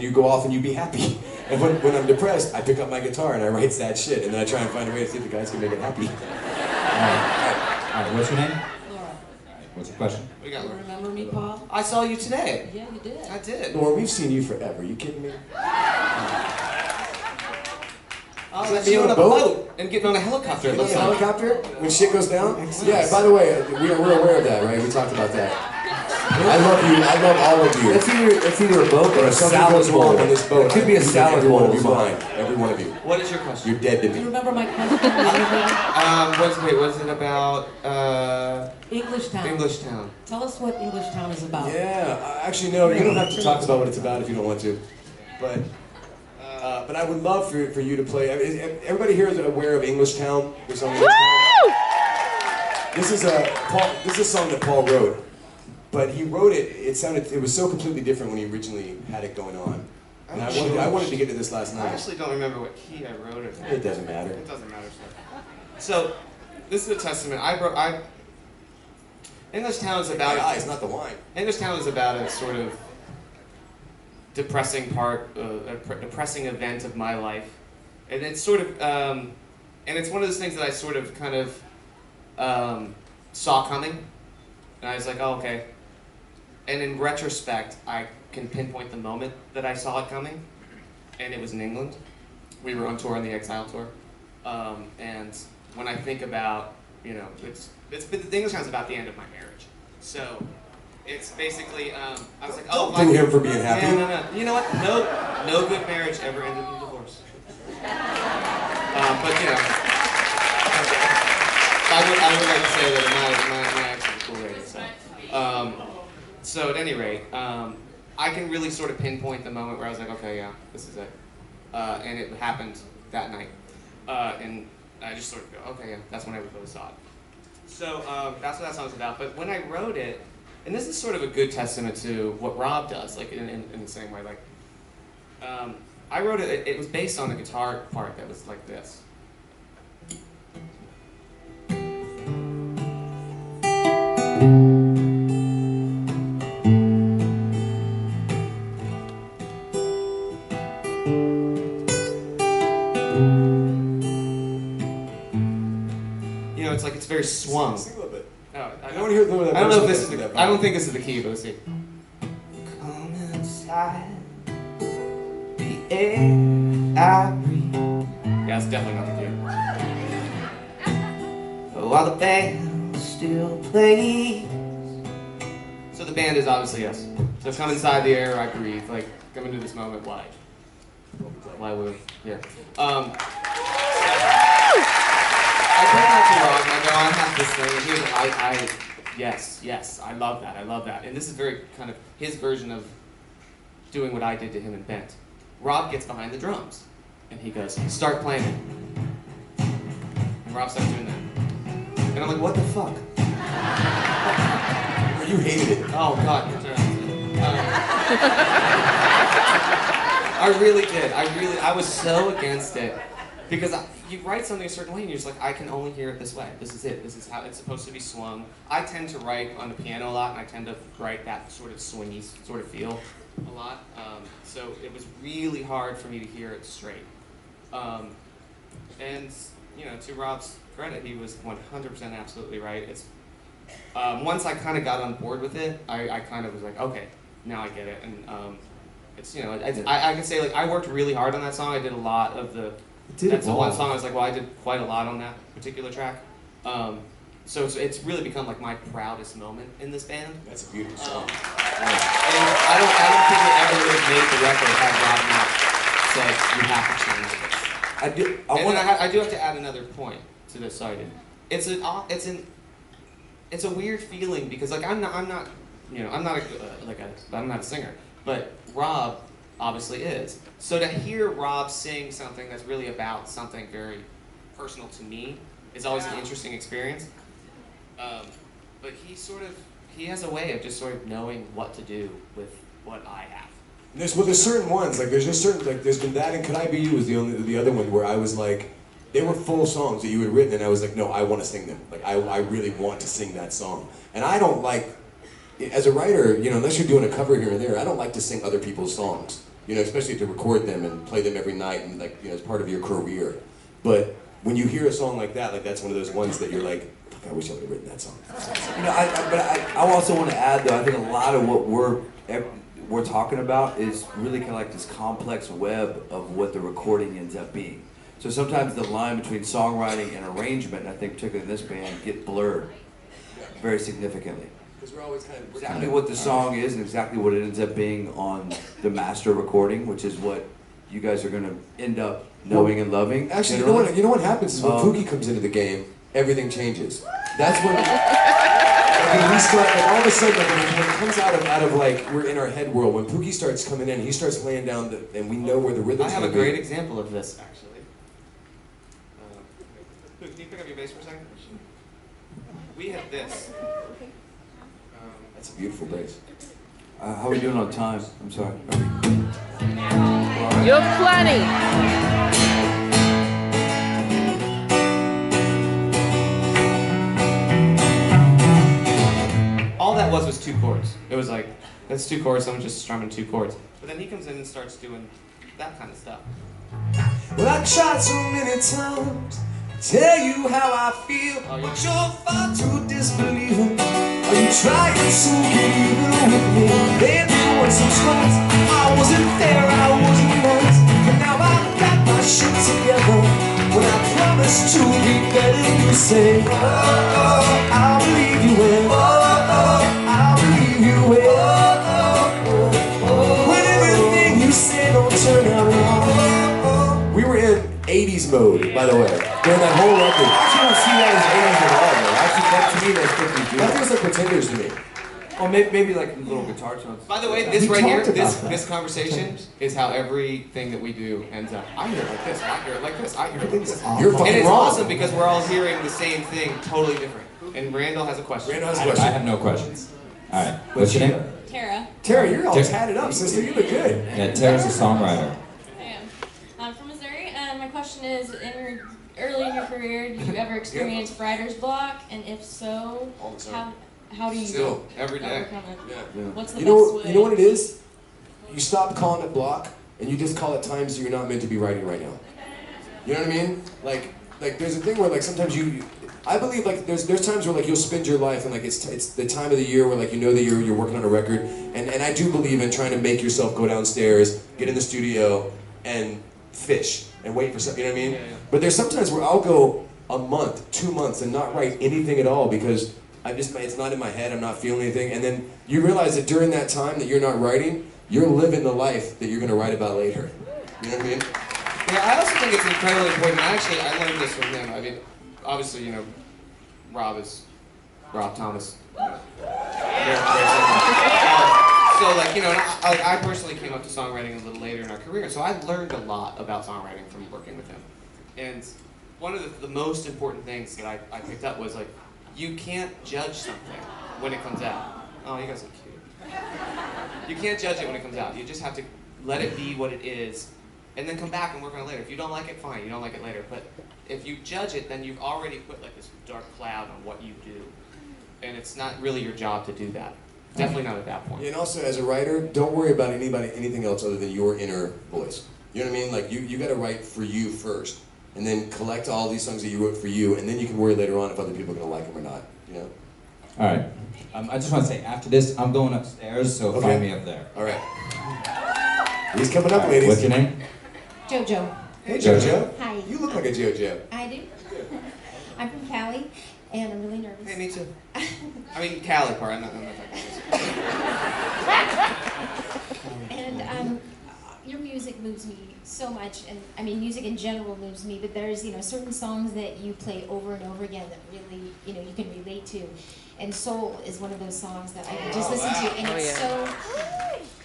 you go off and you be happy. And when I'm depressed, I pick up my guitar and I write sad shit, and then I try and find a way to see if the guys can make it happy. All right, what's your name? Laura. What's your question? We got Laura. Remember me, Paul? I saw you today. Yeah, you did. I did. Laura, we've seen you forever. You kidding me? Oh, that's you on a boat and getting on a helicopter. On a helicopter? When shit goes down? Yeah, by the way, we're aware of that, right? We talked about that. I love you. I love all of you. It's either a boat or a salad bowl. On this boat, it could be a salad bowl. Every one of you behind. Every one of you. What is your question? You're dead to me. Do you remember my question? Was it about Englishtown. Englishtown. Tell us what Englishtown is about. Yeah, actually no, you don't have to talk about what it's about if you don't want to. But I would love for you to play. Everybody here is aware of Englishtown? The song Englishtown? This is a song that Paul wrote. But he wrote it, it was so completely different when he originally had it going on. And I wanted to get to this last night. I actually don't remember what key I wrote it in. It doesn't matter. It doesn't matter, sir. So, this is a testament. Englishtown is about... The eyes, not the wine. Englishtown is about a sort of depressing depressing event of my life. And it's sort of, and it's one of those things that I sort of kind of saw coming. And I was like, oh, okay. And in retrospect, I can pinpoint the moment that I saw it coming, and it was in England. We were on tour on the Exile tour, and when I think about, you know, the Englishtown's about the end of my marriage. So it's basically, I was like, oh, don't him for being happy. No. You know what? No good marriage ever ended in divorce. But you know, I would like to say that my ex is a cool lady. So at any rate, I can really sort of pinpoint the moment where I was like, okay, yeah, this is it. And it happened that night. And I just sort of go, okay, yeah, that's when I really saw it. So that's what that song's about. But when I wrote it, and this is sort of a good testament to what Rob does, like in the same way, like, I wrote it, it was based on a guitar part that was like this. It's very swung. Sing a little bit. Oh, I don't hear that. I don't know if this is the. I don't think this is the key, but let's see. Come inside the air I breathe. Yeah, it's definitely not the key. While the band still plays. So the band is obviously yes. So come inside the air I breathe. Like come into this moment. Why? Why would? Yeah. I came out to Rob and I go, I have this thing, and yes, I love that. And this is very kind of his version of doing what I did to him in Bent. Rob gets behind the drums, and he goes, start playing it. And Rob starts doing that. And I'm like, what the fuck? You hated it. Oh, God. I really did. I was so against it. Because you write something a certain way and you're just like, I can only hear it this way. This is it. This is how it's supposed to be swung. I tend to write on the piano a lot, and I tend to write that sort of swingy sort of feel a lot. So it was really hard for me to hear it straight. And, you know, to Rob's credit, he was 100% absolutely right. It's once I kind of got on board with it, I kind of was like, okay, now I get it. And it's, you know, I can say, like, I worked really hard on that song. I did a lot of the... That's the one song I was like, well, I did quite a lot on that particular track. So it's really become like my proudest moment in this band. That's a beautiful song. And I don't think it ever would have made the record had Rob not said, you have to change this. I do have to add another point to this. Sorry, it's a weird feeling because like I'm not a singer, but Rob obviously is. So to hear Rob sing something that's really about something very personal to me is always an interesting experience. But he has a way of just sort of knowing what to do with what I have. There's certain ones, like there's just certain, like there's been that, and Could I Be You was the other one where I was like, they were full songs that you had written, and I was like, no, I want to sing them. Like I really want to sing that song. And I don't like, as a writer, you know, unless you're doing a cover here and there, I don't like to sing other people's songs. you know, especially to record them and play them every night and like, you know, as part of your career. But when you hear a song like that, like that's one of those ones that you're like, fuck, I wish I would have written that song. You know, I also want to add though, I think a lot of what we're talking about is really kind of like this complex web of what the recording ends up being. So sometimes the line between songwriting and arrangement, I think particularly in this band, get blurred very significantly. Because we're always kind of Exactly what the song is and exactly what it ends up being on the master recording, which is what you guys are going to end up knowing and loving. Actually, generally. you know what happens is when Pookie comes into the game, everything changes. That's when we start, like, all of a sudden, like, when it comes out of like, we're in our head world, when Pookie starts coming in, he starts laying down, and we know where the rhythm's I have going a to be. great example of this, actually. Can you pick up your bass for a second? We have this. That's a beautiful bass. How are we doing on time? I'm sorry. You have plenty. All that was 2 chords. It was like, that's 2 chords, someone just strumming 2 chords. But then he comes in and starts doing that kind of stuff. Well, I tried so many times to tell you how I feel, Oh, yeah. but you're far too disbelieving. Are you trying to get even with me? Baby, once or twice, I wasn't there, I wasn't nice, but now I've got my shit together. When I promised to be better, you say, oh, oh, I'll believe you will. Oh, oh, I'll believe you will. Oh, oh, oh. When everything you say don't turn out wrong. We were in 80s mode, by the way, during that whole record. I actually don't see that as 80s at all, though. Actually, that to me, that's 50s. That feels like Pretenders to me. Or maybe like little guitar tones. By the way, this We right here, talked about that. this conversation is how everything that we do ends up. I hear it like this, I hear it like this, I hear it like this. You're fucking And it's wrong. awesome because we're all hearing the same thing, totally different. And Randall has a question. Randall has a I question. have no questions. All right. What's your name? Tara. Tara, you're all Tara. tatted up, sister. You look good. Yeah, Tara's a songwriter. I am. I'm from Missouri, and my question is, early in your career, did you ever experience writer's block? And if so, All the time. how do you Still, every day. overcome it? Yeah. What's the You best know, way? you know what it is? You stop calling it block, and you just call it times you're not meant to be writing right now. You know what I mean? Like there's a thing where like sometimes I believe like there's times where like you'll spend your life and like it's the time of the year where like you know that you're working on a record, and I do believe in trying to make yourself go downstairs, get in the studio, and fish and wait for something. You know what I mean? Yeah, yeah. But there's sometimes where I'll go a month, 2 months, and not write anything at all because it's not in my head, I'm not feeling anything, and then you realize that during that time that you're not writing, you're living the life that you're going to write about later. You know what I mean? Yeah, I also think it's incredibly important. Actually, I learned this from him. I mean, obviously, you know, Rob Thomas. So, like, you know, I personally came up to songwriting a little later in our career, so I learned a lot about songwriting from working with him. And one of the most important things that I picked up was, like, you can't judge something when it comes out. Oh, you guys are cute. You can't judge it when it comes out. You just have to let it be what it is, and then come back and work on it later. If you don't like it, fine, you don't like it later. But if you judge it, then you've already put like this dark cloud on what you do. And it's not really your job to do that. Definitely not at that point. Yeah, and also as a writer, don't worry about anything else other than your inner voice. You know what I mean? Like you got to write for you first, and then collect all these songs that you wrote for you, and then you can worry later on if other people are gonna like them or not. You know? All right. I just want to say, after this, I'm going upstairs, so Okay. find me up there. All right. He's coming up, ladies. What's your name? Jojo. Hey, JoJo. Hi. You look like a JoJo. I do. I'm from Cali, and I'm really nervous. Hey, me too. I mean, Cali part. I'm not talking And your music moves me so much, and I mean, music in general moves me. But there's, certain songs that you play over and over again that really, you can relate to. And Soul is one of those songs that I can just listen to, and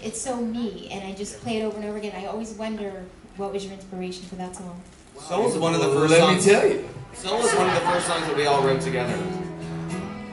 it's so me. And I just play it over and over again. I always wonder, what was your inspiration for that song? Soul was one of the first Let songs. me tell you. Soul was one of the first songs that we all wrote together.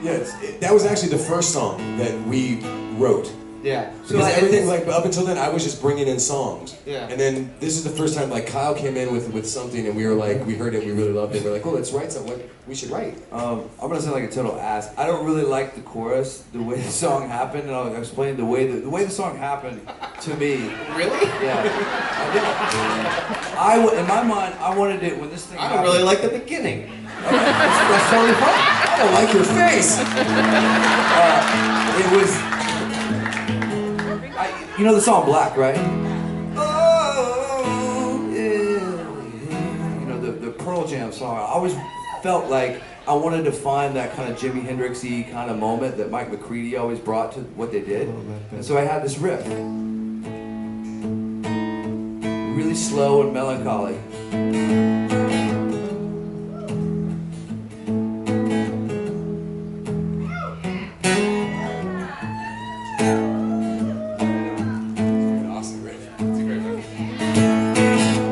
Yes, that was actually the first song that we wrote. Yeah. Because I everything, think- like up until then, I was just bringing in songs. Yeah. And then this is the first time like Kyle came in with something, and we were like, we heard it, we really loved it. We're like, oh, let's write something. What we should write. I'm gonna sound like a total ass. I don't really like the chorus, the way the song happened, and I'll explain the way the song happened to me. Really? Yeah. In my mind, I wanted it when this thing. I don't really like the beginning. That's totally fine. I don't like your face. It was. You know the song Black, right? Oh, yeah. You know the Pearl Jam song. I always felt like I wanted to find that kind of Jimi Hendrix-y kind of moment that Mike McCready always brought to what they did. And so I had this riff. Really slow and melancholy.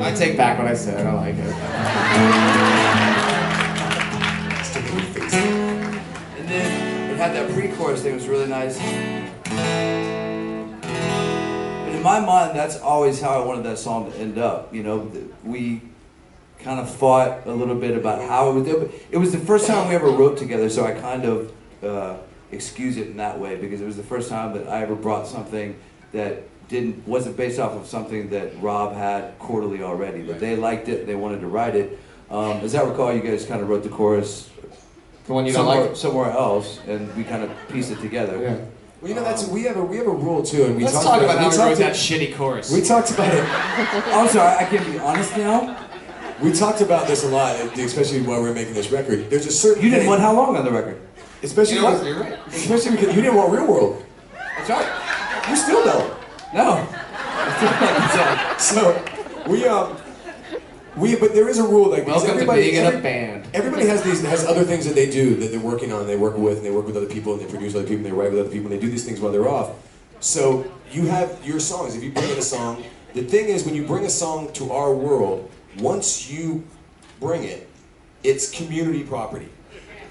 I take back what I said. I like it. And then it had that pre-chorus thing, it was really nice. And in my mind, that's always how I wanted that song to end up. You know, we kind of fought a little bit about how it would do. It was the first time we ever wrote together, so I kind of excuse it in that way, because it was the first time that I ever brought something that wasn't based off of something that Rob had quarterly already, but they liked it, they wanted to write it. As I recall, you guys kind of wrote the chorus The one you don't like. somewhere else, and we kind of pieced it together. Yeah. Well, you know that's we have a rule too, and we Let's talked talk about how we wrote to- that shitty chorus. We talked about it. I'm sorry, I can't be honest now. We talked about this a lot, especially while we were making this record. There's a certain You didn't thing- want how long on the record? especially You know what? You're right. especially because you didn't want Real World. That's right. You still don't. No. So but there is a rule like because Welcome to being in a band. Everybody has other things that they do that they're working on. They work with and they work with other people and they produce other people and they write with other people and they do these things while they're off. So you have your songs. If you bring in a song, the thing is when you bring a song to our world, once you bring it, it's community property.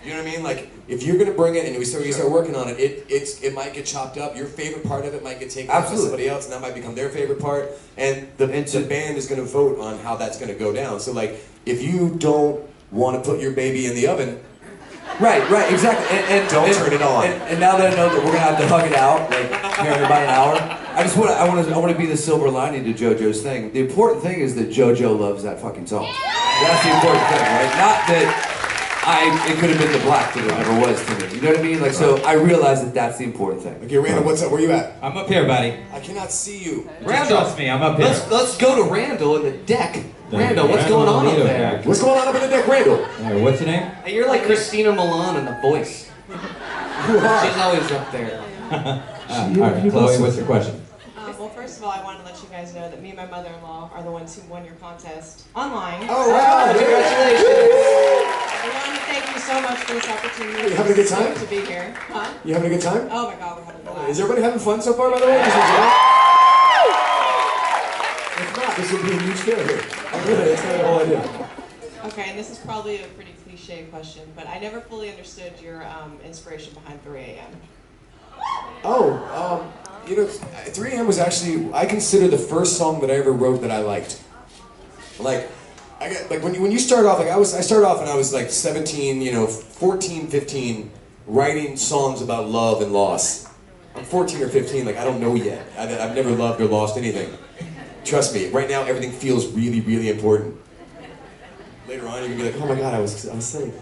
You know what I mean? Like if you're gonna bring it and you start working on it, it might get chopped up. Your favorite part of it might get taken off by somebody else, and that might become their favorite part. And the band is gonna vote on how that's gonna go down. So like if you don't want to put your baby in the oven, Right, exactly. And Don't turn it on. And now that I know that we're gonna have to hug it out, like here in about an hour, I want to be the silver lining to JoJo's thing. The important thing is that JoJo loves that fucking song. That's the important thing, right? Not that it could have been the Black that it never was to me. You know what I mean? Like, so I realize that that's the important thing. okay, Randall, what's up? Where you at? I'm up here, buddy. I cannot see you. Randall, Trust me, I'm up here. let's go to Randall in the deck. Randall, what's going on up there? What's going on up in the deck, Randall? Hey, what's your name? Hey, you're like Christina Milan in The Voice. She's always up there. All right, Chloe, what's your question? Well, first of all, I want to let you guys know that me and my mother-in-law are the ones who won your contest online. Oh, wow! Congratulations. I want to thank you so much for this opportunity. You having a good time? To be here. Huh? You having a good time? Oh my God, we're having a blast. Is everybody having fun so far, by the way? Just enjoy it? If not, this would be a huge failure. Really, that's kind of the whole idea. Okay, and this is probably a pretty cliche question, but I never fully understood your inspiration behind 3 a.m. Oh, you know, 3 a.m. was actually, I consider the first song that I ever wrote that I liked. Like when you start off, like I started off when I was like 17, 14, 15, writing songs about love and loss. I'm 14 or 15, like I don't know yet. I've never loved or lost anything. Trust me, right now everything feels really, really important. Later on, you're gonna be like, oh my God, I was safe.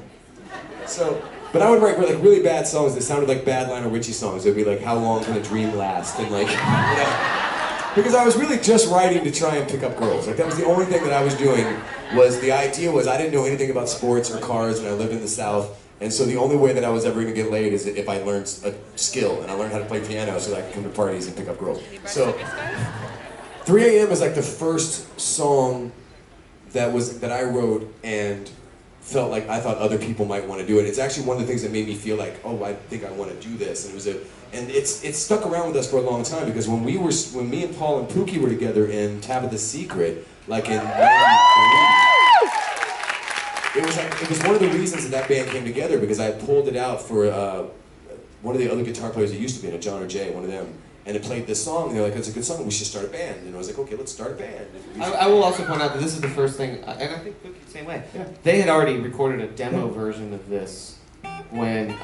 So, but I would write like really bad songs that sounded like bad Lionel Richie songs. It'd be like, how long can a dream last? And like, because I was really just writing to try and pick up girls. Like that was the only thing that I was doing. The idea was I didn't know anything about sports or cars, and I lived in the South. And so the only way that I was ever gonna get laid is if I learned a skill, and I learned how to play piano so that I could come to parties and pick up girls. So, 3 a.m. is like the first song that I wrote and felt like I thought other people might want to do it. It's actually one of the things that made me feel like, oh, I think I want to do this. And it's stuck around with us for a long time because when me and Paul and Pookie were together in Tabitha's Secret, like in '93, it was one of the reasons that band came together because I pulled it out for one of the other guitar players that used to be in it, John or Jay, one of them. and it played this song, and they're like, it's a good song, we should start a band. And I was like, okay, let's start a band. I will also point out that this is the first thing, and I think Pookie the same way. Yeah. They had already recorded a demo version of this when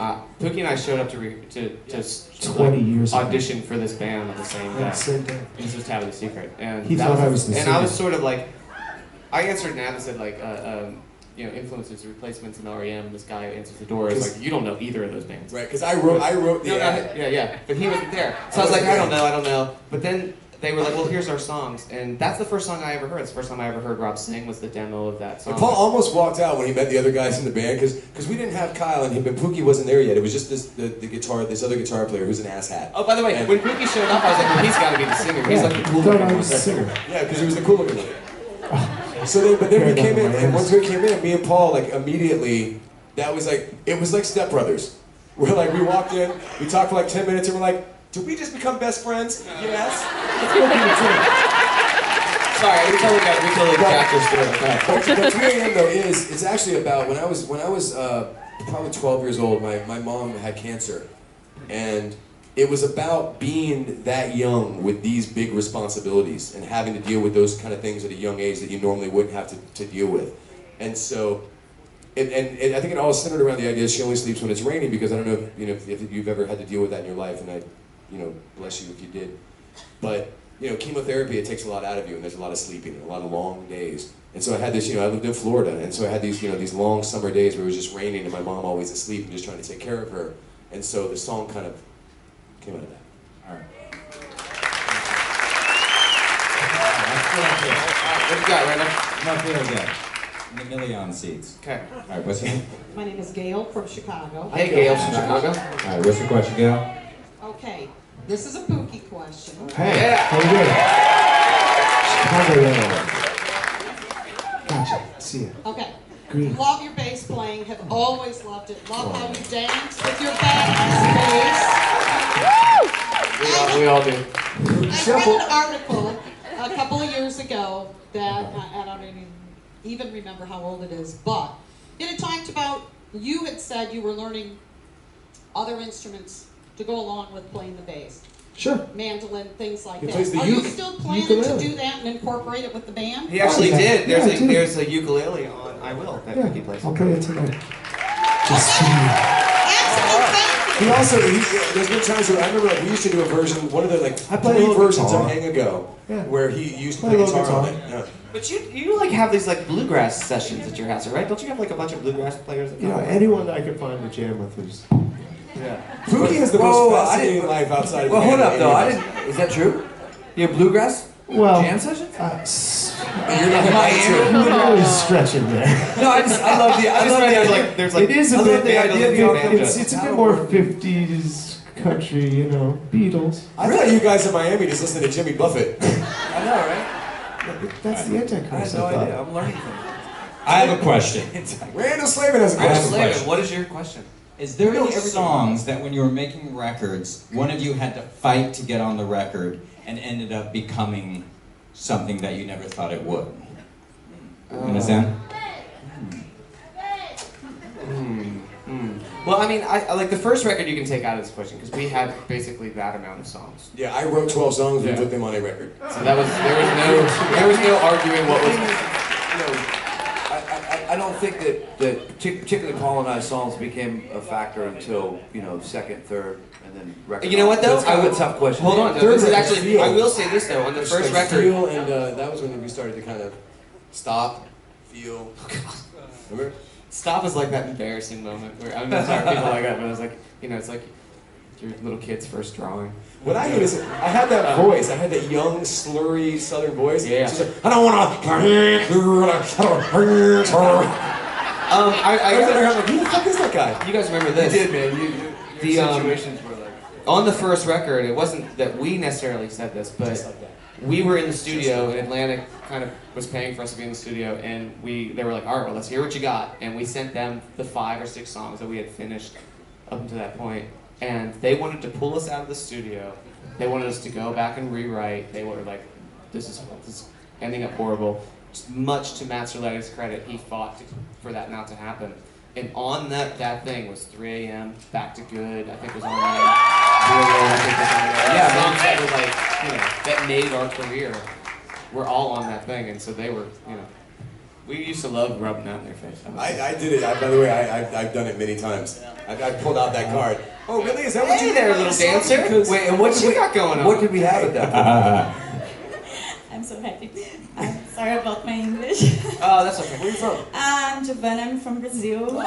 Pookie and I showed up to 20 years ago. audition for this band on the same day. Same day. This was Tabby the Secret, and He that thought I was the and singer. I was sort of like, I answered Nat and said like, influences, replacements, and REM. This guy who answers the door is like, you don't know either of those bands. Right, because I wrote the ad. Yeah, but he wasn't there. So I was like, I don't know. But then they were like, well, here's our songs, and that's the first song I ever heard. It's the first time I ever heard Rob sing was the demo of that song. And Paul almost walked out when he met the other guys in the band, because we didn't have Kyle and him, and Pookie wasn't there yet. It was just this other guitar player who's an asshat. Oh, by the way, when Pookie showed up, I was like, well, he's got to be the singer. He's like the cool thought looking I one. was the singer. Yeah, because he was the cool looking one. But then we came in, and once we came in, me and Paul, like, immediately, it was like Step Brothers. We walked in, we talked for like 10 minutes, and we're like, did we just become best friends? Yes. Sorry, we totally jacked your story. But 3 AM though it's actually about when I was probably 12 years old. My mom had cancer, and it was about being that young with these big responsibilities and having to deal with those kind of things at a young age that you normally wouldn't have to deal with. And so, and I think it all centered around the idea she only sleeps when it's raining, because I don't know if you've ever had to deal with that in your life, and I, bless you if you did. But chemotherapy, it takes a lot out of you, and there's a lot of sleeping and a lot of long days. And so I had this, I lived in Florida, and so I had these, these long summer days where it was just raining and my mom always asleep and just trying to take care of her. And so the song kind of came out of that. All right. What you got, Randall? Not feeling good. In the million seats. Okay. All right, what's your name? My name is Gail from Chicago. Hey, Gail from Chicago. All right, what's your question, Gail? Okay, this is a Pookie question. Hey, Yeah. how you doing? Chicago. Gotcha. See ya. Okay. Green. Love your bass playing, have always loved it. Love how you dance with your bass. We all do. I read an article a couple of years ago that, I don't even remember how old it is, but it talked about, you had said you were learning other instruments to go along with playing the bass. Sure. Mandolin, things like He that. plays the Are you still planning ukulele. to do that and incorporate it with the band? He actually Yeah. did. Yeah, I did. There's a ukulele on I Will that Yeah, Pookie plays. I'll play it tonight. Just see you. Excellent, thank you. He also, there's been times where I remember we used to do a version, one of the I play a 3 little versions guitar. of Hang Ago, Yeah. where he used to Play play a little guitar on guitar. it. Yeah. But you have these like bluegrass sessions at your house, right? Don't you have like a bunch of bluegrass players? That come? Anyone I could find to jam with is. Yeah. Pookie has the Whoa, most I fascinating didn't- life outside of Well, the hold band up of though. any of us. Is that true? You have bluegrass Well, jam sessions? You're not Miami? I'm really stretching there. No, I love the. I love the. there's like It is a I bit. love the idea of your It's a bit more 50s country, Beatles. I thought you guys in Miami just listened to Jimmy Buffett. I know, right? That's the I Antichrist. had no I thought. idea. I'm learning from I have a question. Randall Slavin has a I have a question. question. What is your question? Is there any songs that when you were making records, one of you had to fight to get on the record and ended up becoming something that you never thought it would? You understand? Well, I mean, I like the first record you can take out of this question because we had basically that amount of songs. Yeah, I wrote 12 songs and Yeah. put them on a record. So there was no arguing what was. I don't think that particularly Paul and I's songs became a factor until second, third, and then record. You know what though? That's kind of a tough question. Hold on. Third This is record, actually. Feel. I will say this though. On the first record. Feel, and that was when we started to kind of stop, feel. Remember? Stop is like that embarrassing moment where I'm sorry people like that, but it's like it's like your little kid's first drawing. What I hate is I had that voice. I had that young, slurry Southern voice. Yeah. So it's like, I don't want to. I I'm like, who the fuck is that guy? You guys remember You this? did, man. The, Your situations were like. On the first record, it wasn't that we necessarily said this, but Just like that. we were in the studio, and Atlantic kind of was paying for us to be in the studio, and they were like, all right, well, let's hear what you got. And we sent them the 5 or 6 songs that we had finished up until that point. And they wanted to pull us out of the studio. They wanted us to go back and rewrite. They were like, this is ending up horrible. Just much to Matt Serletti's credit, he fought for that not to happen. And on that thing was 3 AM, Back to Good, I think was on there. I think was on there. Yeah, Songs that were like, you know, that made our career. We're all on that thing, and so they were, you know. We used to love rubbing that in their face. I did it. By the way, I've done it many times. I pulled out that card. Oh, really? Is that what you Hey there, little dancer. Wait, and what you got going on? What did we have at that point? I'm so happy. I'm sorry about my English. Oh, that's okay. Where are you from? I'm Giovanna, I'm from Brazil. We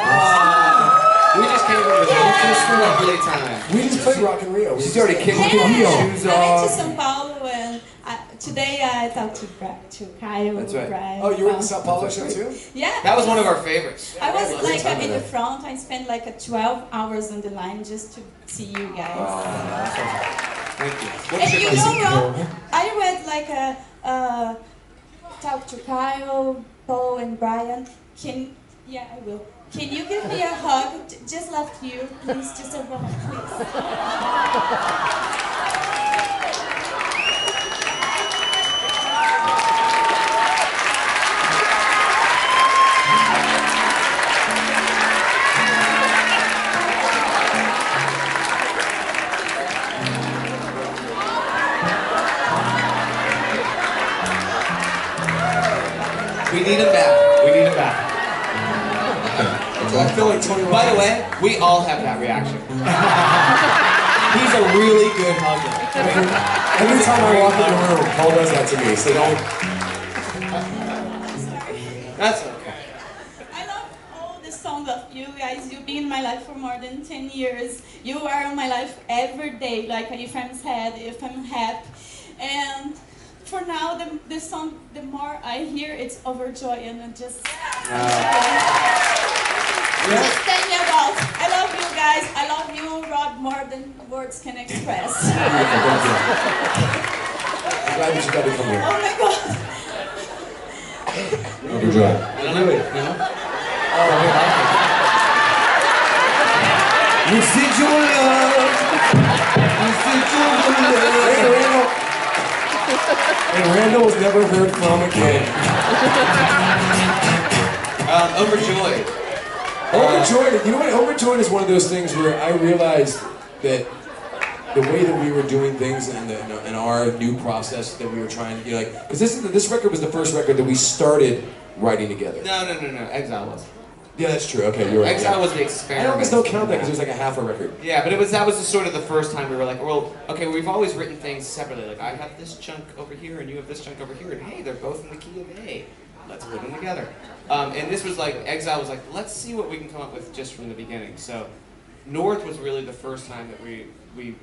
just came from Brazil. Just for a lovely time. We just played Rock in Rio. She's already kicked her shoes I went to off. São Paulo and today I talked to Caio. That's right. Brian. Oh, you were in the Sao Paulo show too? Yeah. That was one of our favorites. I was Great like time in the there. front. I spent like 12 hours on the line just to see you guys. Thank you. And you know what? I read like talk to Kyle, Paul, and Brian. Yeah, I will. Can you give me a hug? Just left you, please. Just a moment, please. We need him back. We need him back. I feel like Tony By the Robbins. way, we all have that reaction. He's a really good hugger. Every time I walk in the room, Paul does that to me. So don't. That's okay. I love all the songs of you guys. You've been in my life for more than 10 years. You are in my life every day, like if I'm sad, if I'm happy. And for now, the song, the more I hear, it's overjoy, and it just just tell me about. I love you guys. I love you, Rod, more than words can express. I'm glad that you got to come here. Oh my God. Overjoyed. I don't know. You know? You said your love. You said your love. And Randall was never heard from again. Overjoyed. Overjoyed. You know what? Overjoyed is one of those things where I realized that the way that we were doing things in our new process that we were trying to, like, because this record was the first record that we started writing together. No. Exile was. Yeah, that's true. Okay, you're right. Exile was the I experiment. almost don't count that because it was like a half a record. Yeah, but that was sort of the first time we were like, well, okay, we've always written things separately. Like, I have this chunk over here, and you have this chunk over here, and hey, they're both in the key of A. Let's put them together. And this was like, Exile was like, let's see what we can come up with just from the beginning. So, North was really the first time that we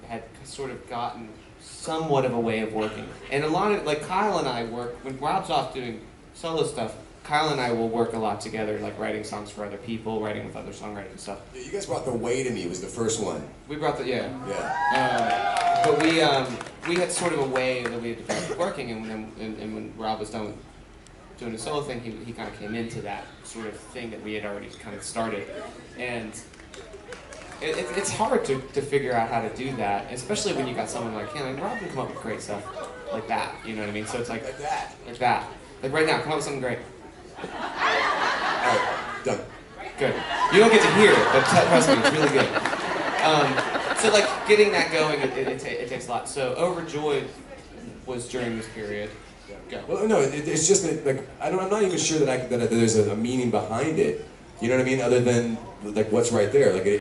had sort of gotten somewhat of a way of working. And a lot of, like, Kyle and I work, when Rob's off doing solo stuff, Kyle and I will work a lot together, like writing songs for other people, writing with other songwriters and stuff. Yeah, you guys brought The Way to Me was the first one. We brought the, yeah. Yeah. But we had sort of a way that we had developed working, and when Rob was done doing a solo thing, he kind of came into that sort of thing that we had already kind of started. And it's hard to figure out how to do that, especially when you got someone like him. And Rob can come up with great stuff like that, you know what I mean? So it's like that. Like that. Like right now, come up with something great. Alright, done. Good. You don't get to hear it, but trust me, it's really good. So like getting that going, it takes a lot. So Overjoyed was during this period. Go. Well, no, it's just that, like, I'm not even sure that there's a meaning behind it. You know what I mean? Other than like what's right there. Like